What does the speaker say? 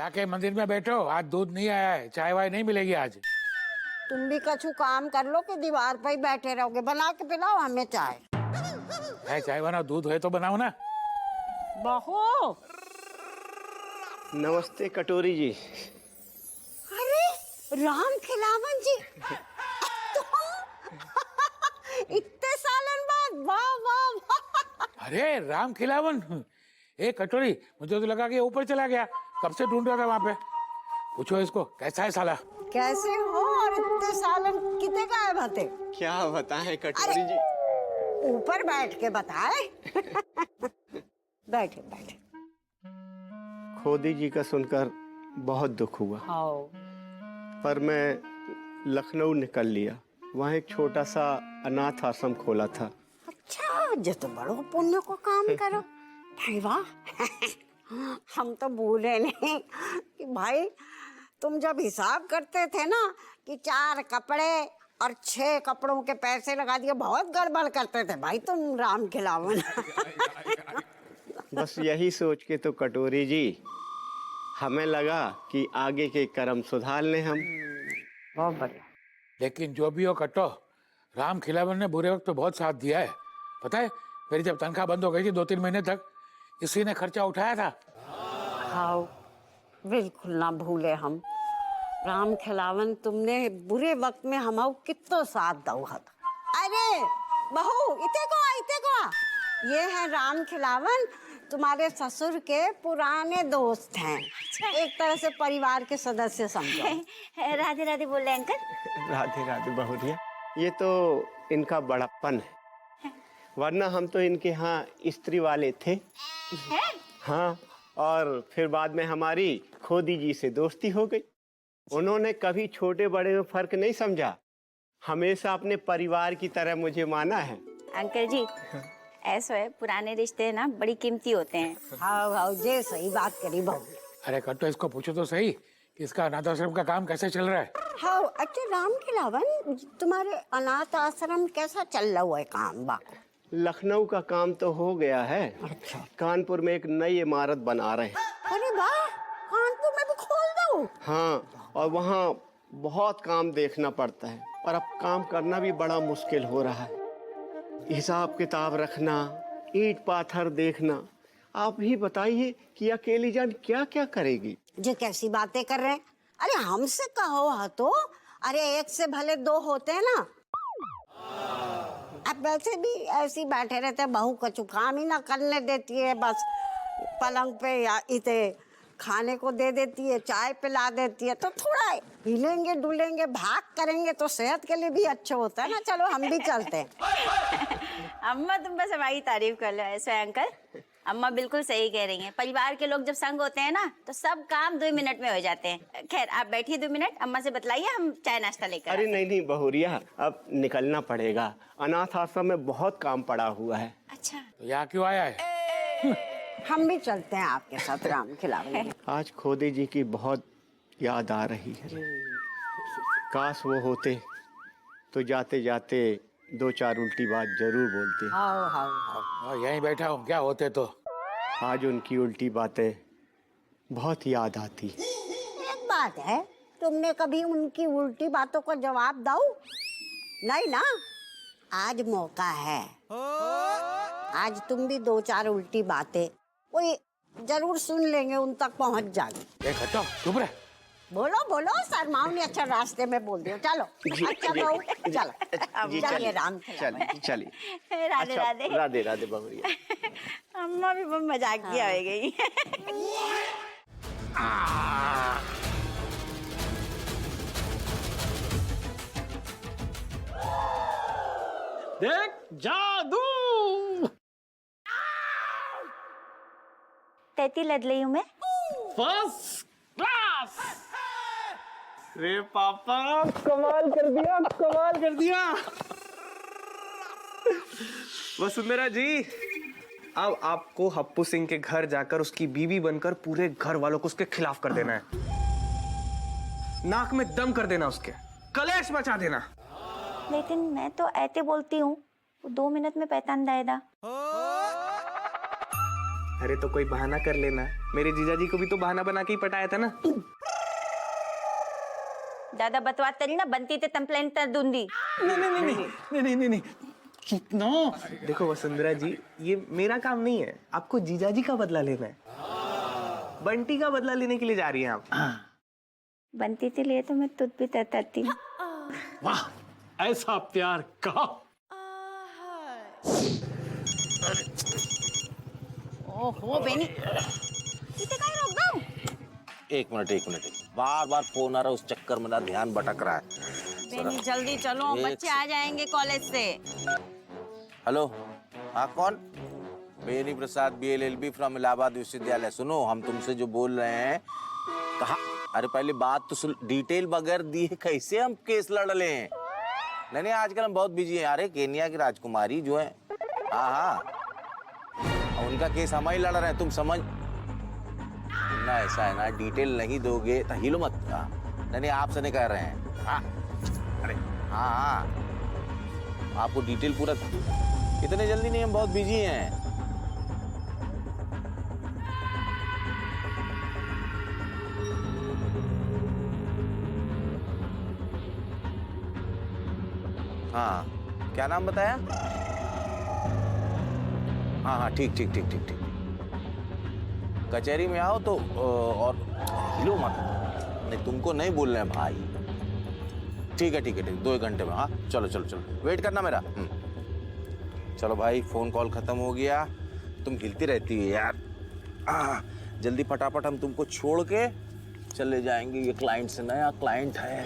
जाके मंदिर में बैठो, आज दूध नहीं आया है, चाय वाय नहीं मिलेगी आज। तुम भी कछु काम कर लो कि दीवार पर ही बैठे रहोगे। बना के पिलाओ हमें चाय। है चाय बनाओ, दूध है तो बनाओ ना। बहू। नमस्ते कटोरी जी। अरे राम खिलावन जी। इतने सालन बाद, वाह वाह वाह। अरे राम खिलावन, एक कटोरी, मुझे तो लगा कि ऊपर चला गया, कब से ढूंढ रहा था वहां पे। पूछो इसको कैसा है साला। कैसे हो और इतने सालन कितने गायब होते? क्या बताएं कटोरी जी। ऊपर बैठ के बताए। बैठे बैठे। खोदी जी का सुनकर बहुत दुख हुआ, पर मैं लखनऊ निकल लिया। वहाँ एक छोटा सा अनाथ आश्रम खोला था। अच्छा, जो तो बड़ो पुण्य को काम करो। भाई वाह। हम तो भूले नहीं कि भाई तुम जब हिसाब करते थे ना कि 4 कपड़े और 6 कपड़ों के पैसे लगा दिए, बहुत गड़बड़ करते थे भाई तुम राम खिलावन। बस यही सोच के तो कटोरी जी हमें लगा कि आगे के कर्म सुधार लें हम। बहुत बढ़िया। लेकिन जो भी हो कट्टो, राम खिलावन ने बुरे वक्त तो बहुत साथ दिया है। पता है, मेरी जब तनख्वाह बंद हो गई थी 2-3 महीने तक, इसी ने खर्चा उठाया था। हाँ, बिल्कुल ना भूले हम। राम खिलावन, तुमने बुरे वक्त में हमारा कितना साथ दौहा था। अरे बहू, इते को आ। ये है राम खिलावन, तुम्हारे ससुर के पुराने दोस्त हैं। एक तरह से परिवार के सदस्य समझो। राधे राधे बोल रहे अंकल। राधे राधे बहुरिया। ये तो इनका बड़प्पन है, वरना हम तो इनके यहाँ स्त्री वाले थे। हाँ, और फिर बाद में हमारी खोदी जी से दोस्ती हो गई। उन्होंने कभी छोटे बड़े में फर्क नहीं समझा, हमेशा अपने परिवार की तरह मुझे माना है। अंकल जी, ऐसा है, पुराने रिश्ते ना बड़ी कीमती होते हैं। हाँ, ये सही बात करी बहू। अरे कट्टो, इसको पूछो तो सही कि इसका अनाथ आश्रम का काम कैसे चल रहा है। हाँ, अच्छा राम खिलावन, तुम्हारे अनाथ आश्रम कैसा चल रहा हुआ है काम बाको? लखनऊ का काम तो हो गया है। अच्छा। कानपुर में एक नई इमारत बना रहे हैं। अरे वाह, कानपुर में भी खोल दो। हाँ, और वहाँ बहुत काम देखना पड़ता है, और अब काम करना भी बड़ा मुश्किल हो रहा है। हिसाब किताब रखना, ईंट पाथर देखना। आप ही बताइए कि अकेली जान क्या क्या करेगी। जो कैसी बातें कर रहे हैं? अरे हमसे कहो हा तो। अरे एक से भले 2 होते हैं ना। अब वैसे भी ऐसी बैठे रहते, बहू कछु काम ही ना करने देती है, बस पलंग पे या इते खाने को दे देती है, चाय पिला देती है। तो थोड़ा हिलेंगे डुलेंगे, भाग करेंगे तो सेहत के लिए भी अच्छा होता है ना। चलो हम भी चलते हैं। अम्मा तुम बस हमारी तारीफ कर लो। ऐसा है अंकल, अम्मा बिल्कुल सही कह रही हैं। परिवार के लोग जब संग होते हैं ना तो सब काम 2 मिनट में हो जाते हैं। खैर आप बैठिए 2 मिनट, अम्मा से बतलाइए, हम चाय नाश्ता लेकर अरे आते हैं। नहीं बहुरिया, अब निकलना पड़ेगा। अनाथ आश्रम में बहुत काम पड़ा हुआ है। अच्छा, तो यहाँ क्यों आया है? हम भी चलते हैं आपके साथ राम खिलावन। आज खोदी जी की बहुत याद आ रही है। काश वो होते तो जाते जाते 2-4 उल्टी बात जरूर बोलते। हाँ हाँ हाँ। यहीं बैठा हूँ, क्या होते तो। आज उनकी उल्टी बातें बहुत याद आती। एक बात है, तुमने कभी उनकी उल्टी बातों का जवाब दो? नहीं ना। आज मौका है। आज तुम भी 2-4 उल्टी बातें कोई जरूर सुन लेंगे, उन तक पहुंच जाएंगे। ए कट्टो, चुप रहे। बोलो बोलो, शर्माओ नहीं। अच्छा रास्ते में बोल दियो। चलो। अच्छा बहू, चलो चलिए राम खिलावन। चलिए। राधे राधे। राधे राधे बहुरिया। अम्मा भी बहुत मजाकिया हो गई। देख जादू। तैती लद रही हूँ मैं। First class. रे पापा, कमाल कर दिया, कमाल कर दिया। वसुंधरा जी, अब आपको हप्पू सिंह के घर जाकर उसकी बीवी बनकर पूरे घर वालों को उसके खिलाफ कर देना है। नाक में दम कर देना, उसके कलेश मचा देना। लेकिन मैं तो ऐते बोलती हूँ, वो 2 मिनट में पहचान जाएगा। अरे तो कोई बहाना कर लेना, मेरे जीजा जी को भी तो बहाना बना के ही पटाया था ना। ज्यादा बतवात तरी ना बनती ते कंप्लेंट कर दूंगी। नहीं कितना देखो वसुंधरा जी, ये मेरा काम नहीं है, आपको जीजा जी का बदला लेना है। बंटी का बदला लेने के लिए जा रही हैं आप। बनती के लिए तो मैं तुझ भी तताती हूँ। वाह, ऐसा प्यार कहा। ओहो बेनी इते काय रोक दो। एक मिनट बार बार फोन आ रहा है, उस चक्कर में ना ध्यान भटक रहा है। बेनी जल्दी चलो, एक बच्चे आ जाएंगे कॉलेज से। हेलो, हाँ कौन? बेनी प्रसाद BLLB फ्रॉम इलाहाबाद विश्वविद्यालय। सुनो, हम तुमसे जो बोल रहे हैं, कहा? अरे पहले बात तो सुन, डिटेल बगैर दिए कैसे हम केस लड़ लें? नहीं आजकल हम बहुत बिजी हैं। अरे केन्या की राजकुमारी जो है, हाँ उनका केस हम ही लड़ रहे हैं, तुम समझ ना। ऐसा है ना, डिटेल नहीं दोगे तो हिलो मत। नहीं आपसे नहीं कह रहे हैं। हाँ अरे हाँ आपको डिटेल पूरा, इतने जल्दी नहीं, हम बहुत बिजी हैं। हाँ क्या नाम बताया? हाँ ठीक। कचहरी में आओ तो और हिलो मत। नहीं तुमको नहीं बोल रहे हैं भाई। ठीक है 2 घंटे में। हाँ चलो वेट करना मेरा। चलो भाई, फोन कॉल खत्म हो गया। तुम हिलती रहती है यार। जल्दी फटाफट हम तुमको छोड़ के चले जाएंगे। ये क्लाइंट से, नया क्लाइंट है।